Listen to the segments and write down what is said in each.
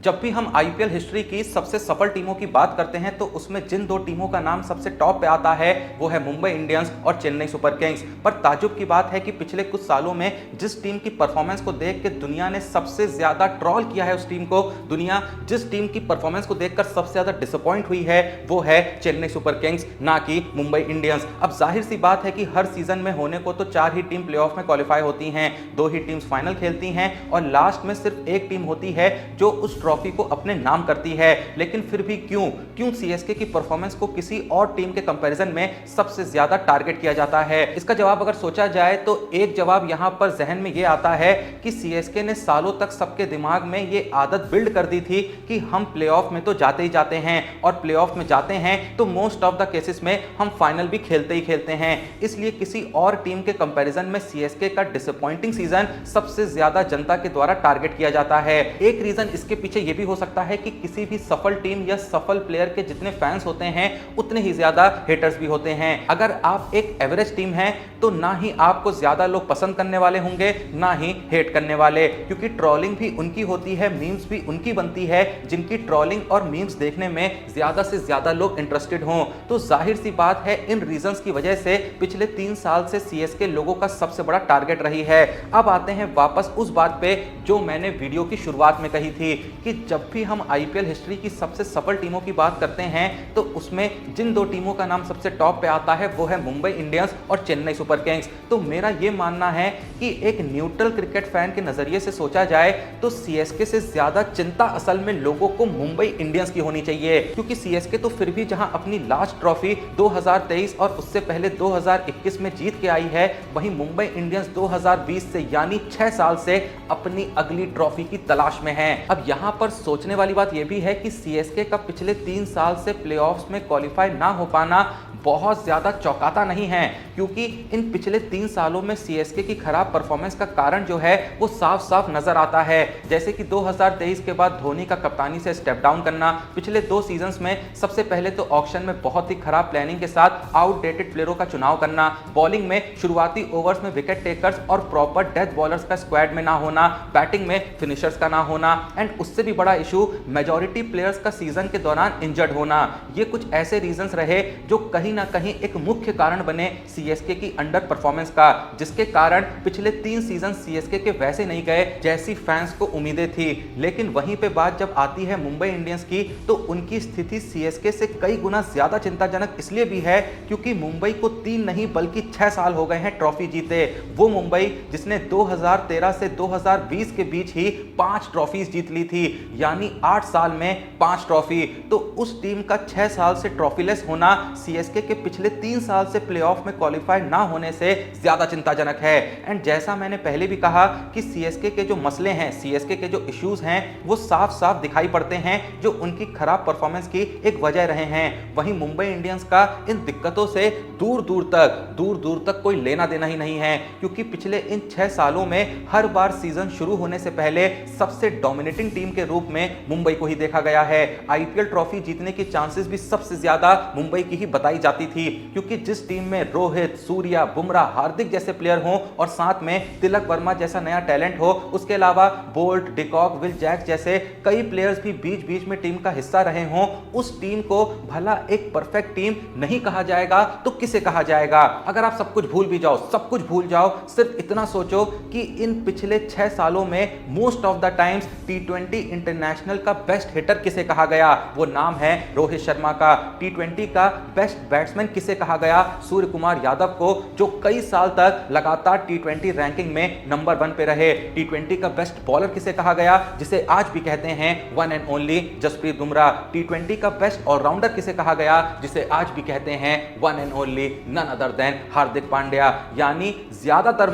जब भी हम आईपीएल हिस्ट्री की सबसे सफल टीमों की बात करते हैं तो उसमें जिन दो टीमों का नाम सबसे टॉप पे आता है वो है मुंबई इंडियंस और चेन्नई सुपर किंग्स। पर ताजुब की बात है कि पिछले कुछ सालों में जिस टीम की परफॉर्मेंस को देख के दुनिया ने सबसे ज्यादा ट्रॉल किया है, उस टीम को दुनिया जिस टीम की परफॉर्मेंस को देखकर सबसे ज्यादा डिसअपॉइंट हुई है वो है चेन्नई सुपर किंग्स, ना कि मुंबई इंडियंस। अब जाहिर सी बात है कि हर सीजन में होने को तो 4 ही टीम प्लेऑफ में क्वालिफाई होती हैं, 2 ही टीम्स फाइनल खेलती हैं और लास्ट में सिर्फ एक टीम होती है जो उस ट्रॉफी को अपने नाम करती है। लेकिन फिर भी क्यों सीएसके की परफॉर्मेंस को किसी और टीम के कंपैरिजन में सबसे ज्यादा टारगेट किया जाता है? इसका जवाब अगर सोचा जाए तो एक जवाब यहां पर जहन में यह आता है कि सीएसके ने सालों तक सबके दिमाग में यह आदत बिल्ड कर दी थी कि हम प्लेऑफ में तो जाते ही जाते हैं और प्लेऑफ में जाते हैं तो मोस्ट ऑफ द केसेस में हम फाइनल भी खेलते ही खेलते हैं। इसलिए किसी और टीम के कंपैरिजन में सीएसके का डिसअपॉइंटिंग सीजन सबसे ज्यादा जनता के द्वारा टारगेट किया जाता है। एक रीजन इसके पीछे यह भी हो सकता है कि किसी भी सफल टीम या सफल प्लेयर के जितने फैंस होते हैं उतने ही ज्यादा हेटर्स भी होते हैं। अगर आप एक एवरेज टीम है तो ना ही आपको ज्यादा लोग पसंद करने वाले होंगे ना ही हेट करने वाले, क्योंकि ट्रोलिंग भी उनकी होती है, मीम्स भी उनकी बनती है जिनकी ट्रोलिंग और मीम्स देखने में ज्यादा से ज्यादा लोग इंटरेस्टेड हों। तो जाहिर सी बात है इन रीजंस की वजह से पिछले 3 साल से सीएसके लोगों का सबसे बड़ा टारगेट रही है। अब आते हैं वापस उस बात पे जो मैंने वीडियो की शुरुआत में कही थी कि जब भी हम आईपीएल हिस्ट्री की सबसे सफल टीमों की बात करते हैं तो उसमें जिन 2 टीमों का नाम सबसे टॉप पे आता है वो है मुंबई इंडियंस और चेन्नई सुपर किंग्स। तो मेरा यह मानना है कि एक न्यूट्रल क्रिकेट फैन के नजरिए से सोचा जाए तो सीएसके से ज्यादा चिंता असल में लोगों को मुंबई इंडियंस की होनी चाहिए, क्योंकि सीएसके तो फिर भी जहां अपनी लास्ट ट्रॉफी 2023 और उससे पहले 2021 में जीत के आई है, वहीं मुंबई इंडियंस 2020 से यानी 6 साल से अपनी अगली ट्रॉफी की तलाश में है। अब यहां पर सोचने वाली बात यह भी है कि सीएसके का पिछले 3 साल से प्लेऑफ्स में क्वालिफाई ना हो पाना बहुत ज्यादा चौंकाता नहीं है, क्योंकि इन पिछले 3 सालों में सीएसके की खराब परफॉर्मेंस का कारण जो है वो साफ साफ नजर आता है। जैसे कि 2023 के बाद धोनी का कप्तानी से स्टेप डाउन करना, पिछले 2 सीजन्स में सबसे पहले तो ऑक्शन में बहुत ही खराब प्लानिंग के साथ आउटडेटेड प्लेयरों का चुनाव करना, बॉलिंग में शुरुआती ओवर्स में विकेट टेकर्स और प्रॉपर डेथ बॉलर्स का स्क्वाड में ना होना, बैटिंग में फिनिशर्स का ना होना, एंड उससे भी बड़ा इशू मेजॉरिटी प्लेयर्स का सीजन के दौरान इंजर्ड होना। ये कुछ ऐसे रीजंस रहे जो कहीं ना कहीं एक मुख्य कारण बने सीएसके की अंडर परफॉर्मेंस का, जिसके कारण पिछले 3 सीजन सीएसके के वैसे नहीं गए जैसी फैंस को उम्मीदें थी। लेकिन वहीं पे बात जब आती है मुंबई इंडियंस की तो उनकी स्थिति सीएसके से कई गुना ज्यादा चिंताजनक इसलिए भी है क्योंकि मुंबई को 3 नहीं बल्कि 6 साल हो गए हैं ट्रॉफी जीते। वो मुंबई जिसने 2013 से 2020 के बीच ही 5 ट्रॉफीज जीत ली थी, यानी 8 साल में 5 ट्रॉफी। तो उस टीम का 6 साल से ट्रॉफीलेस होना सीएसके के पिछले 3 साल से प्लेऑफ में क्वालिफाई ना होने से ज्यादा चिंताजनक है। एंड जैसा मैंने पहले भी कहा कि सीएसके के जो मसले हैं, सीएसके के जो इश्यूज हैं वो साफ साफ दिखाई पड़ते हैं जो उनकी खराब परफॉर्मेंस की एक वजह रहे हैं। वहीं मुंबई इंडियंस का इन दिक्कतों से दूर दूर तक कोई लेना देना ही नहीं है, क्योंकि पिछले इन 6 सालों में हर बार सीजन शुरू होने से पहले सबसे डोमिनेटिंग टीम के रूप में मुंबई को ही देखा गया है। आईपीएल ट्रॉफी जीतने की चांसेस भी सबसे ज्यादा मुंबई की ही बताई जाती थी, क्योंकि जिस टीम में रोहित, सूर्या, बुमराह, हार्दिक जैसे प्लेयर हों और साथ में तिलक वर्मा जैसा नया टैलेंट हो, उसके अलावा बोल्ट, डिकॉक, विल जैक्स जैसे कई प्लेयर्स भी बीच बीच में टीम का हिस्सा रहे हों, उस टीम को भला एक परफेक्ट टीम नहीं कहा जाएगा तो किसे कहा जाएगा? अगर आप सब कुछ भूल भी जाओ, सब कुछ भूल जाओ, सिर्फ इतना सोचो कि इन पिछले 6 सालों में most of the times T20 international का बेस्ट हिटर किसे कहा गया? वो नाम है रोहित शर्मा का। T20 का बेस्ट बैट्समैन किसे कहा गया? सूर्य कुमार यादव को, जो कई साल तक लगातार T20 रैंकिंग में नंबर 1 पे रहे। T20 का बेस्ट बॉलर किसे कहा गया? जिसे आज भी कहते हैं one and only Jasprit Bumrah. T20 का बेस्ट ऑलराउंडर किसे कहा गया? जिसे आज भी कहते हैं one and only none other than Hardik Pandya. यानी ज्यादातर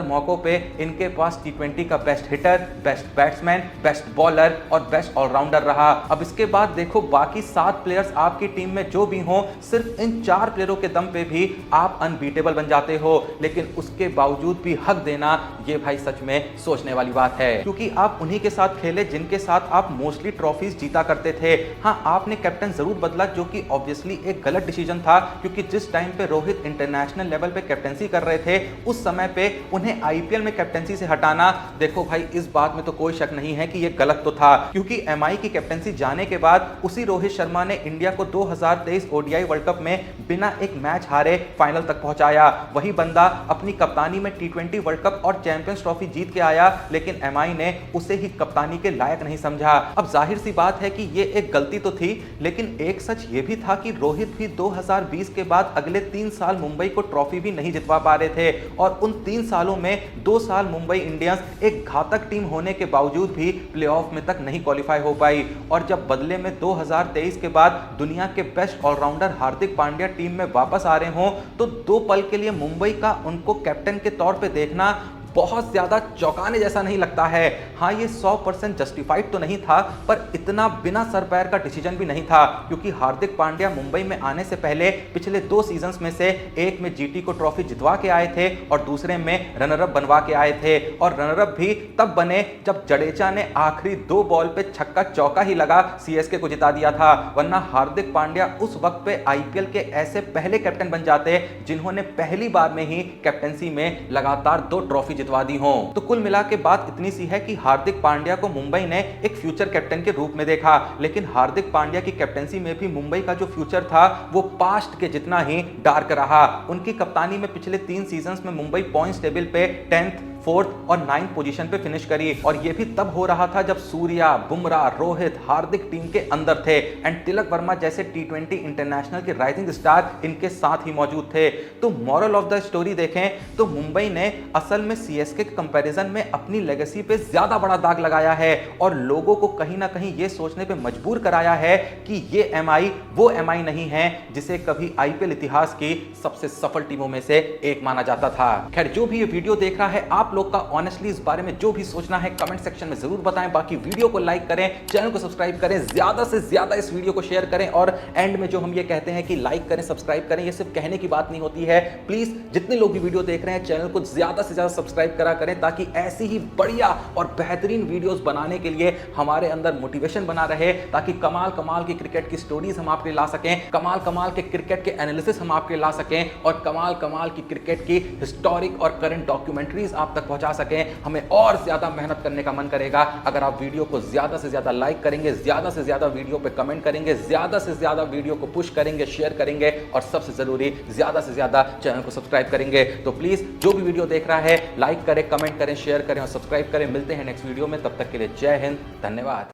मौकों पे इनके पास T20 का best hitter, best batsman, best bowler और बेस्ट ऑलराउंडर रहा। अब इसके बाद देखो बाकी 7 प्लेयर्स आपकी टीम में जो भी हो, सिर्फ इन 4 प्लेयरों के दम पे भी आप अनबीटेबल बन जाते हो। लेकिन उसके बावजूद भी हक देना, ये भाई सच में सोचने वाली बात है, क्योंकि आप उन्हीं के साथ खेले जिनके साथ आप मोस्टली ट्रॉफीज जीता करते थे। हाँ, आपने कैप्टन जरूर बदला, जो कि ऑब्वियसली एक गलत डिसीजन था, क्योंकि जिस टाइम पे रोहित इंटरनेशनल लेवल पे कैप्टनसी कर रहे थे, उस समय पे उन्हें आईपीएल में कैप्टनसी से हटाना, देखो भाई इस बात में तो कोई शक नहीं है कि ये गलत तो था, क्योंकि एमआई की कैप्टनसी जाने के बाद उसी रोहित शर्मा ने इंडिया को 2023 ओडीआई वर्ल्ड कप में बिना एक मैच हारे फाइनल तक पहुंचाया। वही बंदा अपनी कप्तानी में टी20 वर्ल्ड कप और चैंपियंस ट्रॉफी जीत के आया, लेकिन एमआई ने उसे ही कप्तानी के लायक नहीं समझा। अब जाहिर सी बात है कि ये एक गलती तो थी, लेकिन एक सच ये भी था कि रोहित भी 2020 के बाद अगले 3 साल मुंबई को ट्रॉफी भी नहीं जितवा पा रहे थे, और उन 3 सालों में 2 साल मुंबई इंडियंस एक घातक टीम होने के बावजूद भी प्लेऑफ में तक नहीं क्वालिफाई हो पाई। और जब बदले में 2023 के बाद दुनिया के best allrounder Hardik Pandya team में वापस आ रहे हों, तो 2 पल के लिए मुंबई का उनको कैप्टन के तौर पे देखना बहुत ज्यादा चौंकाने जैसा नहीं लगता है। हाँ, ये 100% जस्टिफाइड तो नहीं था, पर इतना बिना सर पैर का डिसीजन भी नहीं था, क्योंकि हार्दिक पांड्या मुंबई में आने से पहले पिछले 2 सीजन्स में से एक में जीटी को ट्रॉफी जितवा के आए थे और दूसरे में रनरअप बनवा के आए थे। और रनरअप भी तब बने जब जडेजा ने आखिरी 2 बॉल पे छक्का चौका ही लगा सीएसके को जिता दिया था, वरना हार्दिक पांड्या उस वक्त पे आईपीएल के ऐसे पहले कैप्टन बन जाते जिन्होंने पहली बार में ही कैप्टनसी में लगातार 2 ट्रॉफी जितवा दी हो। तो कुल मिला के बात इतनी सी है कि हार्दिक पांड्या को मुंबई ने एक फ्यूचर कैप्टन के रूप में देखा, लेकिन हार्दिक पांड्या की कैप्टनसी में भी मुंबई का जो फ्यूचर था वो पास्ट के जितना ही डार्क रहा। उनकी कप्तानी में पिछले 3 सीजन्स में मुंबई पॉइंट्स टेबल पे 10th, 4th और 9th पोजीशन पे फिनिश करी, और ये भी तब हो रहा था जब सूर्या, बुमराह, रोहित, हार्दिक टीम के अंदर थे एंड तिलक वर्मा जैसे टी20 इंटरनेशनल के राइजिंग स्टार इनके साथ ही मौजूद थे। तो मॉरल ऑफ द स्टोरी देखें तो मुंबई ने असल में सीएसके के कंपैरिजन में अपनी लेगेसी पे ज्यादा बड़ा दाग लगाया है, और लोगों को कहीं ना कहीं ये सोचने पे मजबूर कराया है कि ये एमआई वो एमआई नहीं है जिसे कभी आईपीएल इतिहास की सबसे सफल टीमों में से एक माना जाता था। खैर, जो भी ये वीडियो देख रहा है, आप लोग का ऑनेस्टली इस बारे में जो भी सोचना है कमेंट सेक्शन में जरूर बताएं। बाकी वीडियो को लाइक करें, चैनल को सब्सक्राइब करें, ज्यादा से ज्यादा इस वीडियो को शेयर करें, और एंड में जो हम ये कहते हैं कि लाइक करें, सब्सक्राइब करें, ये सिर्फ कहने की बात नहीं होती है। प्लीज जितने लोग भी वीडियो देख रहे हैं, चैनल को ज्यादा से ज्यादा सब्सक्राइब करा करें, ताकि ऐसी ही बढ़िया और बेहतरीन वीडियोस बनाने के लिए हमारे अंदर मोटिवेशन बना रहे, ताकि कमाल कमाल की क्रिकेट की स्टोरीज हम आपके ला सकें, कमाल कमाल के क्रिकेट के एनालिसिस हम आपके ला सकें, और कमाल कमाल की क्रिकेट की हिस्टोरिक और करंट डॉक्यूमेंट्रीज आप तक पहुंचा सकें। हमें और ज्यादा मेहनत करने का मन करेगा अगर आप वीडियो को ज्यादा से ज्यादा लाइक करेंगे, ज्यादा से ज्यादा वीडियो पे कमेंट करेंगे, ज्यादा से ज्यादा वीडियो को पुश करेंगे, शेयर करेंगे, और सबसे जरूरी ज्यादा से ज्यादा चैनल को सब्सक्राइब करेंगे। तो प्लीज जो भी वीडियो देख रहा है, लाइक करें, कमेंट करें, शेयर करें और सब्सक्राइब करें। मिलते हैं नेक्स्ट वीडियो में, तब तक के लिए जय हिंद, धन्यवाद।